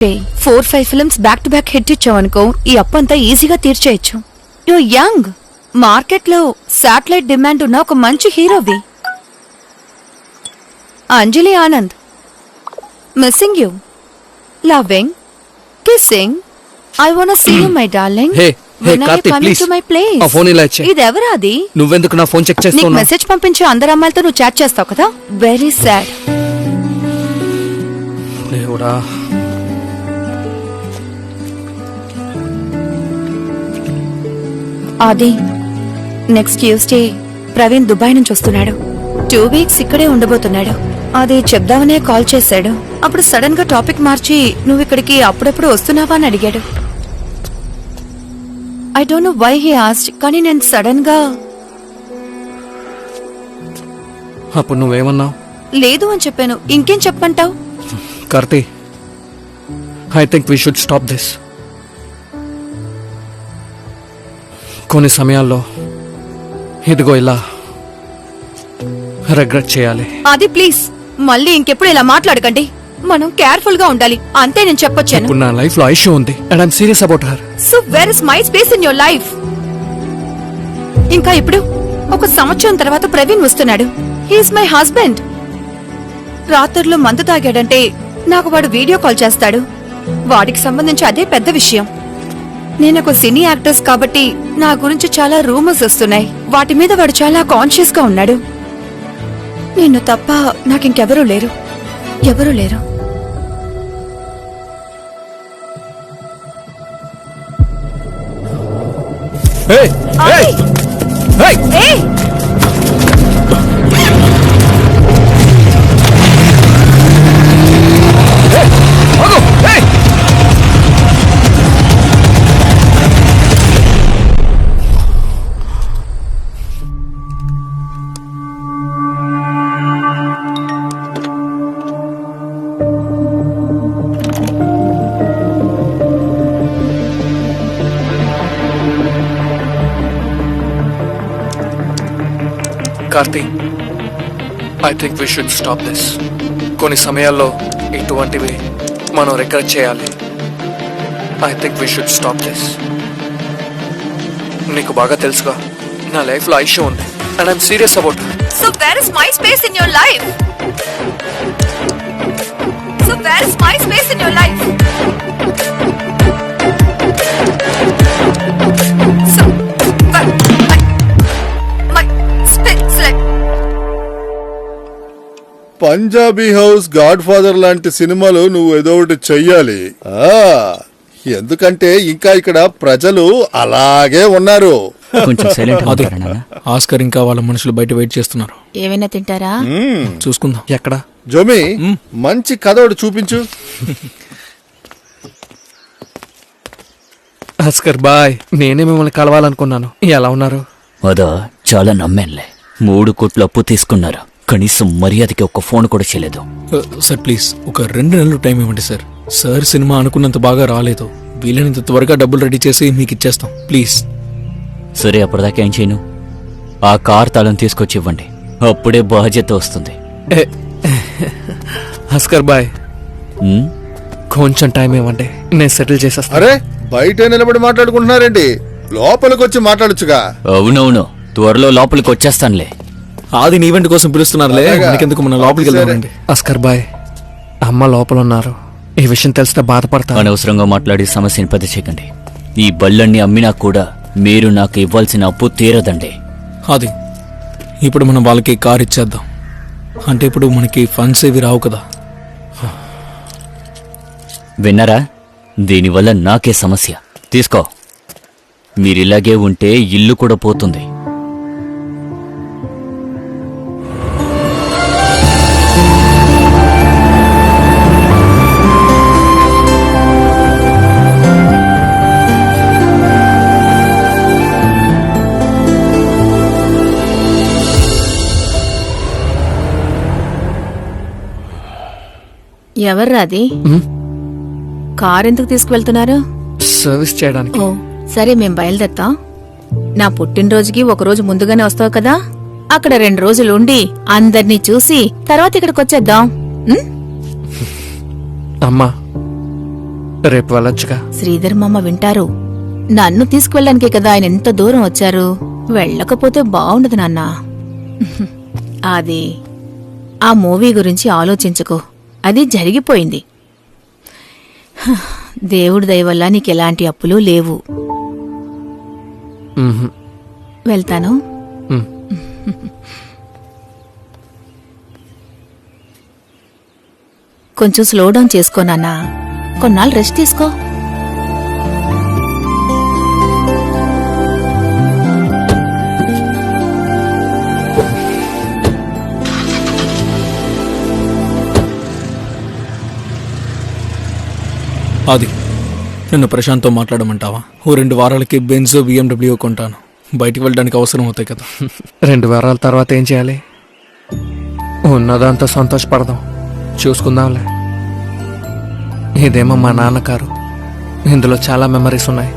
4-5 films back to back hit ఇచ్చావనుకో ఈ అప్పంతా ఈజీగా తీర్చేయచ్చు. యు యంగ్, మార్కెట్లో శాటిలైట్ డిమాండ్ ఉన్న ఒక మంచి హీరోవి. Anjali Anand, missing you, loving, kissing, I want see you my darling. ఇదెవరాది? నువ్వెందుకు నా ఫోన్ చెక్ చేస్తున్నావు? నీకు మెసేజ్ పంపించే అందరు అమ్మాయిలతో నువ్వు చాట్ చేస్తావు కదా. Very sad. దేవుడా, అది నెక్స్ట్ ట్యూస్డే ప్రవీణ్ దుబాయ్ నుంచి వస్తున్నాడు. 2 వీక్స్ ఇక్కడే ఉండబోతున్నాడు. అది చెప్దామనే కాల్ చేశాడు. అప్పుడు సడన్ గా టాపిక్ మార్చి నువ్వు ఇక్కడికి అప్పుడప్పుడు వస్తున్నావా అని అడిగాడు. I don't know why he asked, కానీ నేను సడన్ గా అప్పుడు నువ్వేమన్నావు? లేదు అని చెప్పాను. ఇంకేం చెప్పమంటావు? Karthi, I think we should stop this. కొన్ని సమయాల్లో ఇదిగో ఇలా రిగ్రెట్ చేయాలి. అది ప్లీజ్ మళ్ళీ ఇంకెప్పుడు ఇలా మాట్లాడకండి. మనం కేర్ఫుల్ గా ఉండాలి అంతే నేను చెప్పొచ్చాను. ఇప్పుడు నా లైఫ్ లో ఐషు ఉంది and I'm serious about her. So where is my space in your life? ఇంకా ఇప్పుడు 1 సంవత్సరం తర్వాత ప్రవీణ్ వస్తున్నాడు. He's my husband. రాత్రుల్లో మందు తాగాడంటే నాకు వాడు వీడియో కాల్ చేస్తాడు. వాడికి సంబంధించి అదే పెద్ద విషయం. నేను ఒక సినీ యాక్టర్స్ కాబట్టి నా గురించి చాలా రూమర్స్ వస్తున్నాయి. వాటి మీద వాడు చాలా కాన్షియస్ గా ఉన్నాడు. నిన్ను తప్ప నాకింకెవరూ లేరు, ఎవరూ లేరు. Karthi, I think we should stop this. కొన్ని సమయాల్లో ఇటువంటివి మనం రిగ్రెట్ చేయాలి. I think we should stop this. నీకు బాగా తెలుసుగా నా లైఫ్ లో ఐషు ఉంది and I'm serious about her. So where is my space in your life? So where is my space in your life? So Punjabi house, God father లాంటి సినిమాలు నువ్వు ఏదో ఒకటి చెయ్యాలి. ఎందుకంటే ఇంకా ఇక్కడ ప్రజలు అలాగే ఉన్నారు. ఆస్కర్ ఇంకా వాళ్ళ మనుషులు బయట వెయిట్ చేస్తున్నారు. ఏమైనా తింటారా? చూసుకుందాం. ఎక్కడ? జోమి, మంచి కథ ఒకటి చూపించు. ఆస్కర్ బాయ్, నేనే మిమ్మల్ని కలవాలనుకున్నాను. ఎలా ఉన్నారు? అదా, చాలా నమ్మేనులే. 3 కోట్ల అప్పు తీసుకున్నారు, కనీసం మర్యాదకి 1 ఫోన్ కూడా చేయలేదు. సార్ ప్లీజ్ ఒక 2 నెలలు టైం ఇవ్వండి సార్. సార్ సినిమా అనుకున్నంత బాగా రాలేదు. వీలైనంత త్వరగా డబ్బులు రెడీ చేసి మీకు ఇచ్చేస్తాం ప్లీజ్. సరే, అప్పటిదాకా ఏం చేయను? ఆ కార్ తాళం తీసుకొచ్చి ఇవ్వండి, అప్పుడే బాధ్యత వస్తుంది. ఆస్కర్ బాయ్, కొంచెం టైం ఇవ్వండి, నేను సెటిల్ చేసేస్తాను. అరే, బయట నిలబడి మాట్లాడుకుంటున్నారేంటి? లోపలికి వచ్చి మాట్లాడొచ్చుగా. అవునవును, త్వరలో లోపలికి వచ్చేస్తానులే. ఆది ఈవెంట్ కోసం పిలుస్తున్నారులే, మనకెందుకు, మన లోపలికి వెళ్దామండి. ఆస్కర్ బాయ్, అమ్మ లోపల ఉన్నారు. ఈ విషయం తెలిస్తే బాధపడతా. అనవసరంగా మాట్లాడి సమస్యని పెద్ద చేయకండి. ఈ బళ్ళన్ని అమ్మినా కూడా మీరు నాకు ఇవ్వాల్సిన అప్పు తీరదండి. అది ఇప్పుడు మనం వాళ్ళకి కార్ ఇచ్చేద్దాం. అంటే ఇప్పుడు మనకి ఫండ్స్ ఏవి రావు కదా. విన్నారా? దీనివల్ల నాకే సమస్య. తీసుకో. మీరిలాగే ఉంటే ఇల్లు కూడా పోతుంది. ఎవర్రాది? కార్ ఎందుకు తీసుకువెళ్తున్నారు? సర్వీస్ చేయడానికి. ఓ సరే, మేం బయలుదేరతాం. నా పుట్టినరోజుకి 1 రోజు ముందుగానే వస్తావు కదా. అక్కడ 2 రోజులు ఉండి అందర్నీ చూసి తర్వాత ఇక్కడికి వచ్చేద్దాం. అమ్మా, రేపు వెళ్ళొచ్చుగా. శ్రీధర్ మామ వింటారు. నన్ను తీసుకువెళ్ళడానికే కదా ఆయన ఎంత దూరం వచ్చారు. వెళ్ళకపోతే బాగుండదు నాన్నా. అది ఆ మూవీ గురించి ఆలోచించుకో. అది జరిగిపోయింది. దేవుడి దయ వల్ల నీకెలాంటి అప్పులు లేవు. మ్హూ. వెళ్తాను. మ్. కొంచెం స్లో డౌన్ చేసుకో నాన్నా. కొన్నాళ్ళు రెస్ట్ తీసుకో. అది నిన్ను ప్రశాంత్తో మాట్లాడమంటావా? ఓ 2 వారాలకి బెంజ్ BMW కొంటాను. బయటికి వెళ్ళడానికి అవసరం అవుతాయి కదా. 2 వారాల తర్వాత ఏం చేయాలి? ఉన్నదంతా సంతోషపడదాం, చూసుకుందాంలే. ఇదేమో మా నాన్న కారు. ఇందులో చాలా మెమరీస్ ఉన్నాయి.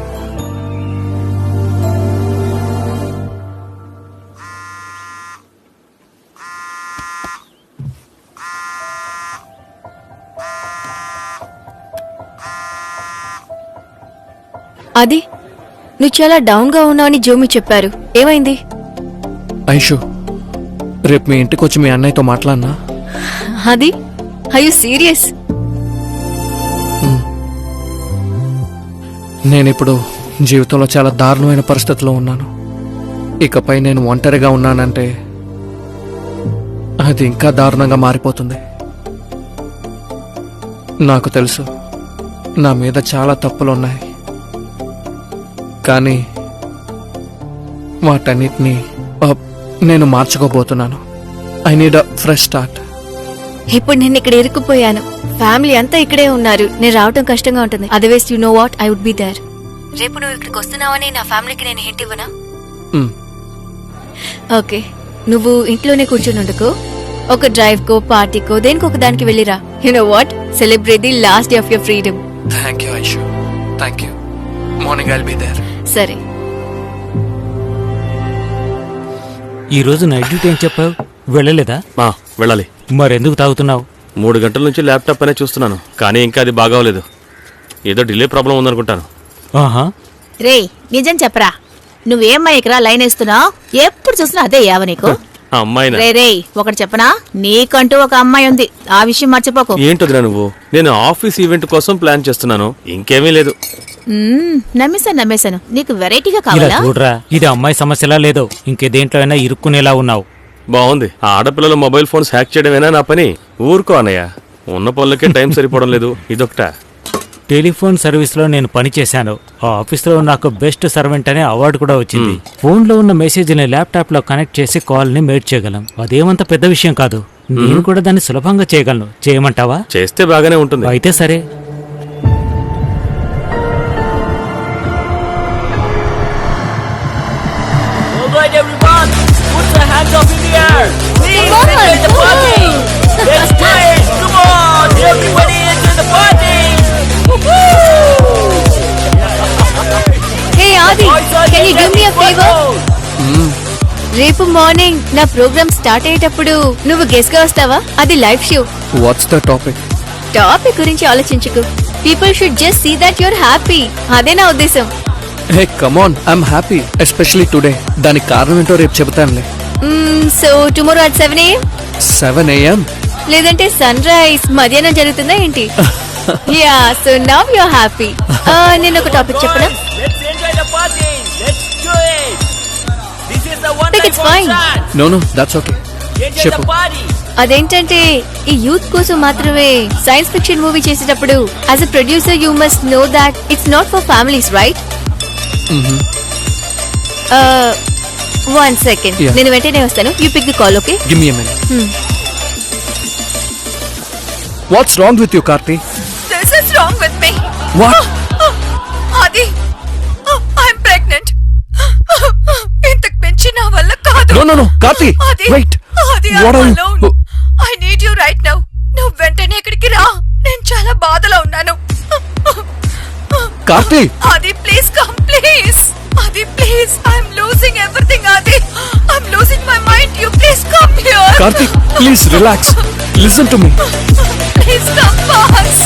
అది నువ్వు చాలా డౌన్ గా ఉన్నావని జోమి చెప్పారు. ఏమైంది? ఐషు, రేపు మీ ఇంటికి వచ్చి మీ అన్నయ్యతో మాట్లాడినా? అది ఐ యు సీరియస్? నేనిప్పుడు జీవితంలో చాలా దారుణమైన పరిస్థితిలో ఉన్నాను. ఇకపై నేను ఒంటరిగా ఉన్నానంటే అది ఇంకా దారుణంగా మారిపోతుంది. నాకు తెలుసు నా మీద చాలా తప్పులున్నాయి, కానీ వాటన్నిటినీ నేను మార్చుకోబోతున్నాను. I need a fresh start. ఇప్పుడు నేను ఇక్కడ ఇరుక్కుపోయాను. ఫ్యామిలీ అంతా ఇక్కడే ఉన్నారు. నేను రావటం కష్టంగా ఉంటుంది. Otherwise you know what, I would be there. రేపు నువ్వు ఇక్కడికి వస్తున్నావని నా ఫ్యామిలీకి నేను హింట్ ఇవ్వనా? ఓకే, నువ్వు ఇంట్లోనే కూర్చొని ఉండకు. ఒక డ్రైవ్ కో, పార్టీకో, దేనికో ఒక దానికి వెళ్ళిరా. You know what, celebrate the last day of your freedom. Thank you Aishu, thank you. Morning I'll be there. సరే. ఈ రోజు నైట్ డ్యూటీ ఏం చెప్పావు? వెళ్ళలేదా? వెళ్ళాలి. మరెందుకు తాగుతున్నావు? 3 గంటల నుంచి ల్యాప్టాప్ అనే చూస్తున్నాను, కానీ ఇంకా అది బాగోలేదు. ఏదో డిలే ప్రాబ్లం ఉందనుకుంటాను. ఆహా, రేయ్, నిజం చెప్పరా, నువ్వేమ్మాయికిరా లైన్ వేస్తున్నావు? ఎప్పుడు చూసినా అదే యావ నీకు. ఆ అమ్మాయినా? రేయ్, ఒకటి చెప్పనా, నీకంటూ ఒక అమ్మాయి ఉంది, ఆ విషయం మర్చిపోకు. ఏంటొదినా నువ్వు? నేను ఆఫీస్ ఈవెంట్ కోసం ప్లాన్ చేస్తున్నాను, ఇంకేమీ లేదు. నమ్మేశాను. నీకు వెరైటీగా ఇలా కావాలా? చూడరా, ఇది అమ్మాయి సమస్యలా లేదో ఇంకే దేంట్లో అయినా ఇరుక్కునేలా ఉన్నావు. బాగుంది. ఆ ఆడపిల్లల మొబైల్ ఫోన్స్ హ్యాక్ చేయడమేనా నా పని? ఊరుకో అన్నయ్య, ఉన్న పనులకే టైం సరిపోవడం లేదు, ఇదొకట. టెలిఫోన్ సర్వీస్ లో నేను పనిచేశాను. ఆ ఆఫీస్ లో నాకు బెస్ట్ సర్వెంట్ అనే అవార్డు కూడా వచ్చింది. ఫోన్ లో ఉన్న మెసేజ్ ని ల్యాప్టాప్ లో కనెక్ట్ చేసి కాల్ ని మేడ్ చేయగలం. అదేమంత పెద్ద విషయం కాదు. నేను కూడా దాన్ని సులభంగా చేయగలను. చేయమంటావా? చేస్తే బాగానే ఉంటుంది. అయితే సరే. Hey Aadi, can you give me a favour? రేపు మార్నింగ్ నా ప్రోగ్రామ్ స్టార్ట్ అయ్యేటప్పుడు నువ్వు గెస్ట్ గా వస్తావా? అది live show. What's the topic? Topic గురించి ఆలోచించుకు. People should just see that you're happy. అదే నా ఉద్దేశం. Hey come on, I'm happy, especially today. దానికి కారణం ఏంటో రేపు చెబుతానులే. So tomorrow at 7 AM? 7 AM? లేదంటే సన్ రైజ్ మధ్యాహ్నం జరుగుతుందా ఏంటి? Yeah, so now you are happy. నేను ఒక టాపిక్ చెప్పనా? It's fine. No, that's okay. చెప్పు. అదేంటంటే ఈ యూత్ కోసం మాత్రమే సైన్స్ ఫిక్షన్ మూవీ చేసేటప్పుడు as a producer you must know that it's not for families, right? 1 second. Yeah. నేను వెంటనే వస్తాను. You pick the call, okay? Give me a minute. What's wrong with you, Karthi? This is wrong with me. What? Adi, I'm pregnant. ఇంతకు మించి నా వల్ల కాదు. No, Karthi, Adi, wait. Adi, What I'm are alone. you? I need you right now. నువ్వు వెంటనే ఇక్కడికి రా. నేను చాలా బాధలో ఉన్నాను. Karthi! Adi, please come, please. Adi, please. I'm losing everything, Adi. I'm losing my mind. You please come here. Karthi, please relax. Listen to me. Please come fast.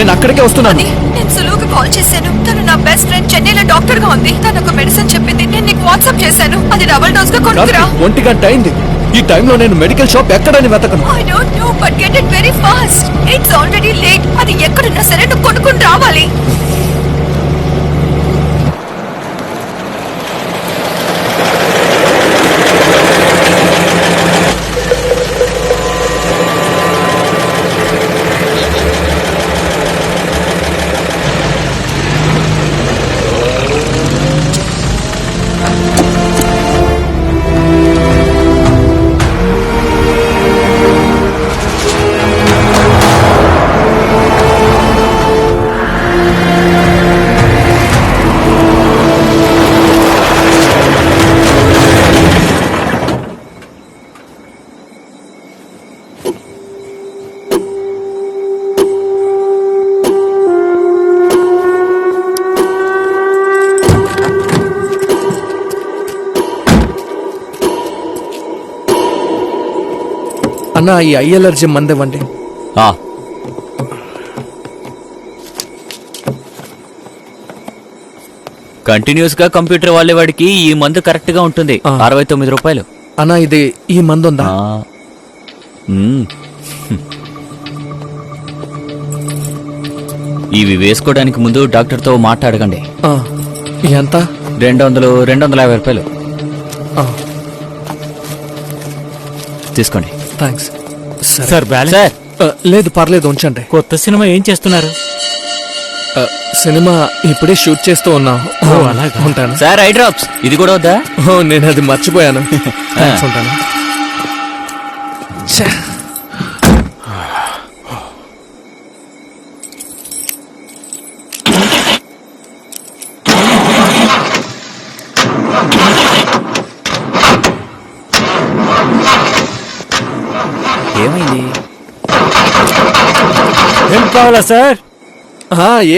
నేను అక్కడికే వస్తున్నాను. నేను సులువుకి కాల్ చేశాను. తను నా బెస్ట్ ఫ్రెండ్ చెన్నైలో doctor గా ఉంది. తను ఒక మెడిసిన్ చెప్పింది. నేను నీకు వాట్సాప్ చేశాను. అది డబుల్ డోస్ గా కొనుక్కురా. 1 గంట అయింది. ఈ టైంలో నేను మెడికల్ షాప్ ఎక్కడని వెతకను. I don't know, but get it very fast. It's already late. అది ఎక్కడున్నా సరే నువ్వు కొనుక్కుని రావాలి. అన్న ఈ ఐ ఎలర్జీ మందేవండి. ఆ, కంటిన్యూస్ గా కంప్యూటర్ వాడేవాడికి ఈ మందు కరెక్ట్ గా ఉంటుంది. 69 రూపాయలు. అన్న ఇది ఈ మందు ఉందా? ఆ, మ్మ్. ఇవి వేసుకోవడానికి ముందు డాక్టర్తో మాట్లాడకండి. ఆ, ఎంత? 250 రూపాయలు తీసుకోండి. థ్యాంక్స్. Sir balance. సార్ లేదు పర్లేదు ఉంచండి. కొత్త సినిమా ఏం చేస్తున్నారు? సినిమా ఇప్పుడే షూట్ చేస్తూ ఉన్నాం. ఓ, అలాగా. ఉంటాను. సార్ ఐ డ్రాప్స్ ఇది కూడా వద్దా? ఓ, నేను అది మర్చిపోయాను. థాంక్స్, ఉంటాను. ఛే. ఏమైంది? ఏం కావాలా సార్?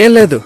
ఏం లేదు.